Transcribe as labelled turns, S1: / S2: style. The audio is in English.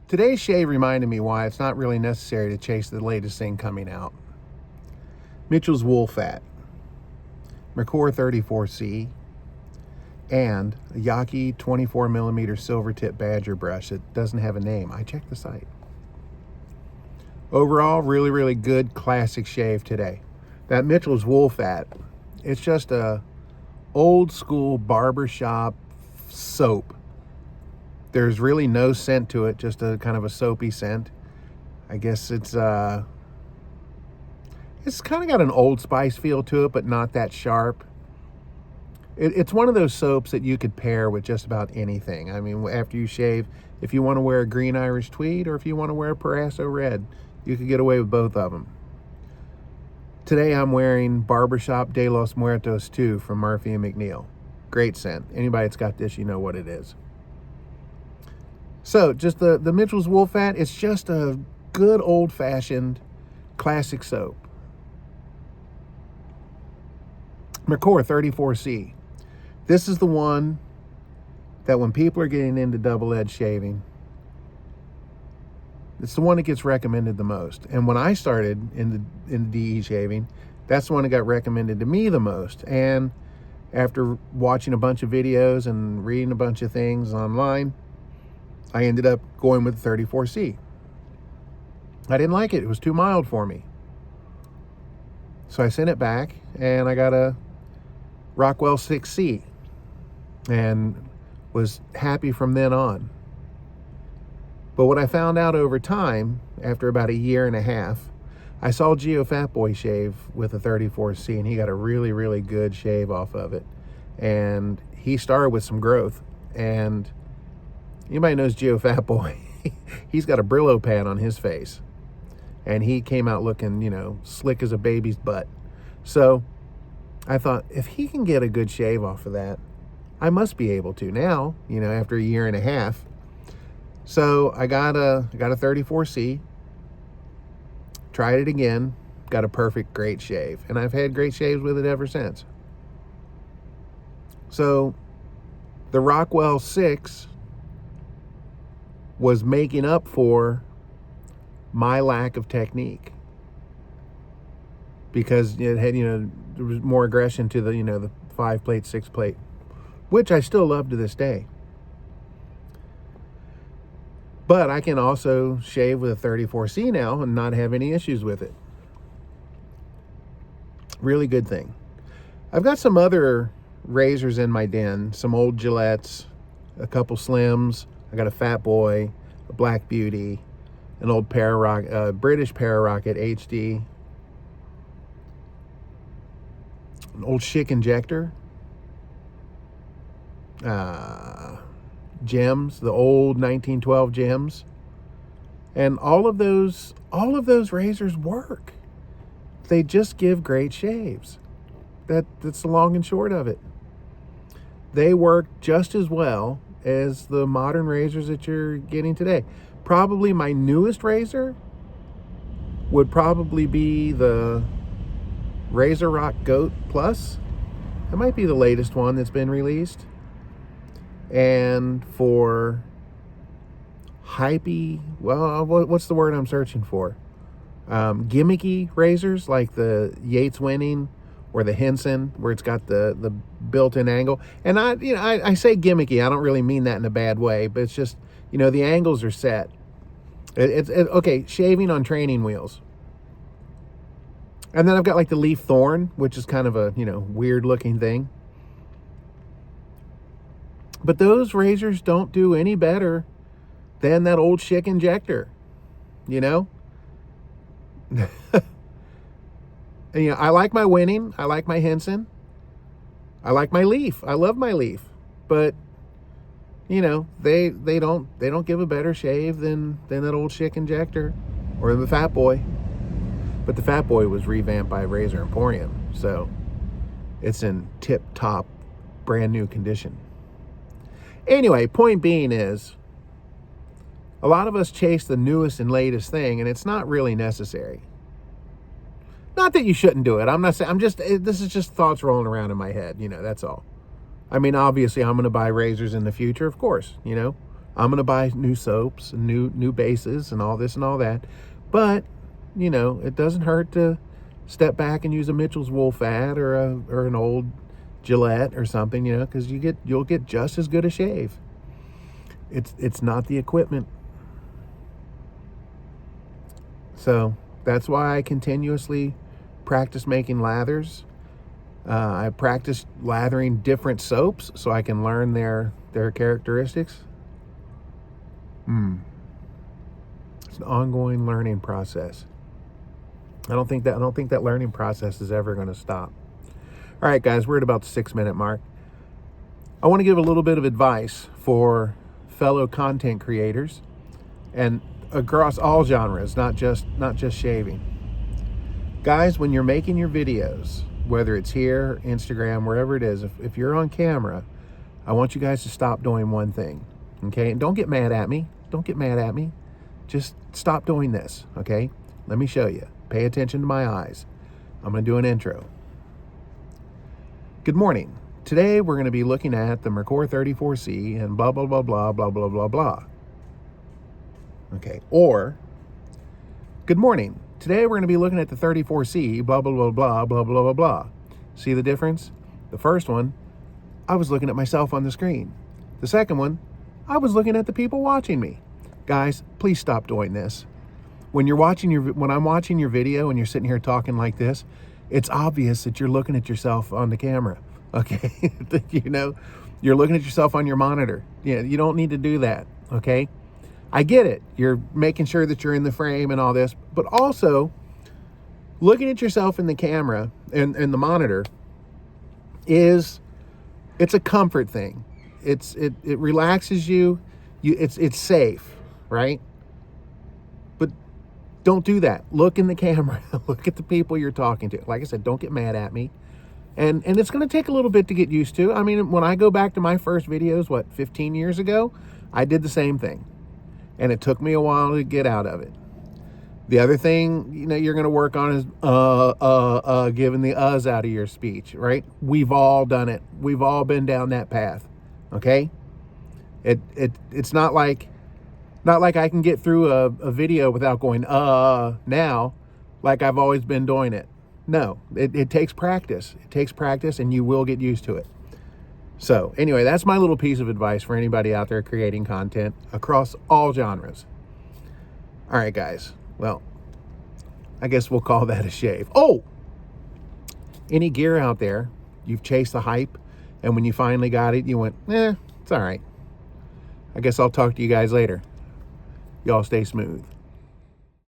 S1: Today's shave reminded me why it's not really necessary to chase the latest thing coming out. Mitchell's Wool Fat, Mercor 34C, and a Yaqi 24mm silver tip badger brush that doesn't have a name. I checked the site. Overall, really, really good classic shave today. That Mitchell's Wool Fat, it's just a old school barbershop soap. There's really no scent to it, just a kind of a soapy scent. I guess it's kind of got an Old Spice feel to it, but not that sharp. It's one of those soaps that you could pair with just about anything. I mean, after you shave, if you want to wear a green Irish tweed or if you want to wear a Parasso red, you could get away with both of them. Today I'm wearing Barbershop de los Muertos 2 from Murphy & McNeil. Great scent. Anybody that's got this, you know what it is. So, just the Mitchell's Wool Fat, it's just a good old-fashioned classic soap. Mercor 34C. This is the one that when people are getting into double-edged shaving, it's the one that gets recommended the most. And when I started in DE shaving, that's the one that got recommended to me the most. And after watching a bunch of videos and reading a bunch of things online, I ended up going with the 34C. I didn't like it. It was too mild for me. So I sent it back, and I got a Rockwell 6C, and was happy from then on. But what I found out over time, after about a year and a half, I saw Geo Fatboy shave with a 34C, and he got a really, really good shave off of it. And he started with some growth. And anybody knows Geo Fatboy, he's got a Brillo pad on his face. And he came out looking, you know, slick as a baby's butt. So I thought, if he can get a good shave off of that, I must be able to now, you know, after a year and a half. So I got a 34C, tried it again, got a perfect, great shave. And I've had great shaves with it ever since. So the Rockwell 6 was making up for my lack of technique, because it had, you know, there was more aggression to the, you know, the 5-plate, 6-plate, which I still love to this day. But I can also shave with a 34C now and not have any issues with it. Really good thing. I've got some other razors in my den, some old Gillettes, a couple Slims. I got a Fat Boy, a Black Beauty, an old British Pararocket HD, an old Schick Injector, gems, the old 1912 gems, and all of those razors work. They just give great shaves. That's the long and short of it. They work just as well as the modern razors that you're getting today. Probably my newest razor would probably be the Razor Rock Goat Plus. That might be the latest one that's been released. And for hypey, well, what's the word I'm searching for? Gimmicky razors like the Yates Winning or the Henson, where it's got the built-in angle. And I say gimmicky. I don't really mean that in a bad way, but it's just, you know, the angles are set. It's okay, shaving on training wheels. And then I've got like the Leaf Thorn, which is kind of a, you know, weird looking thing. But those razors don't do any better than that old Schick Injector, you know? And, you know, I like my Winning, I like my Henson, I like my Leaf, I love my Leaf, but you know, they don't give a better shave than that old Schick Injector or the Fat Boy. But the Fat Boy was revamped by Razor Emporium, so it's in tip-top, brand new condition. Anyway, point being is, a lot of us chase the newest and latest thing, and it's not really necessary. Not that you shouldn't do it. I'm not saying, this is just thoughts rolling around in my head, you know, that's all. I mean, obviously, I'm going to buy razors in the future, of course, you know. I'm going to buy new soaps and new bases and all this and all that. But, you know, it doesn't hurt to step back and use a Mitchell's wool fat or an old Gillette or something, you know, because you'll get just as good a shave. It's not the equipment. So that's why I continuously practice making lathers. I practice lathering different soaps so I can learn their characteristics. It's an ongoing learning process. I don't think that learning process is ever going to stop. All right, guys, we're at about the 6-minute mark. I want to give a little bit of advice for fellow content creators and across all genres, not just shaving. Guys, when you're making your videos, whether it's here, Instagram, wherever it is, if you're on camera, I want you guys to stop doing one thing, okay? And don't get mad at me. Don't get mad at me. Just stop doing this, okay? Let me show you. Pay attention to my eyes. I'm going to do an intro. Good morning. Today we're going to be looking at the Mercor 34C and blah, blah, blah, blah, blah, blah, blah, blah. Okay, or, good morning. Today we're going to be looking at the 34C, blah, blah, blah, blah, blah, blah, blah, blah. See the difference? The first one, I was looking at myself on the screen. The second one, I was looking at the people watching me. Guys, please stop doing this. When I'm watching your video and you're sitting here talking like this, it's obvious that you're looking at yourself on the camera, okay? You know, you're looking at yourself on your monitor. Yeah, you don't need to do that, okay? I get it. You're making sure that you're in the frame and all this, but also looking at yourself in the camera and the monitor it's a comfort thing. It relaxes you. It's safe, right? But don't do that. Look in the camera. Look at the people you're talking to. Like I said, don't get mad at me. And it's going to take a little bit to get used to. I mean, when I go back to my first videos, 15 years ago, I did the same thing. And it took me a while to get out of it. The other thing, you know, you're going to work on is giving the uhs out of your speech, right? We've all done it. We've all been down that path, okay? It's not like I can get through a video without going now, like I've always been doing it. No, it takes practice. It takes practice, and you will get used to it. So anyway, that's my little piece of advice for anybody out there creating content across all genres. All right, guys. Well, I guess we'll call that a shave. Oh, any gear out there, you've chased the hype, and when you finally got it, you went, it's all right. I guess I'll talk to you guys later. Y'all stay smooth.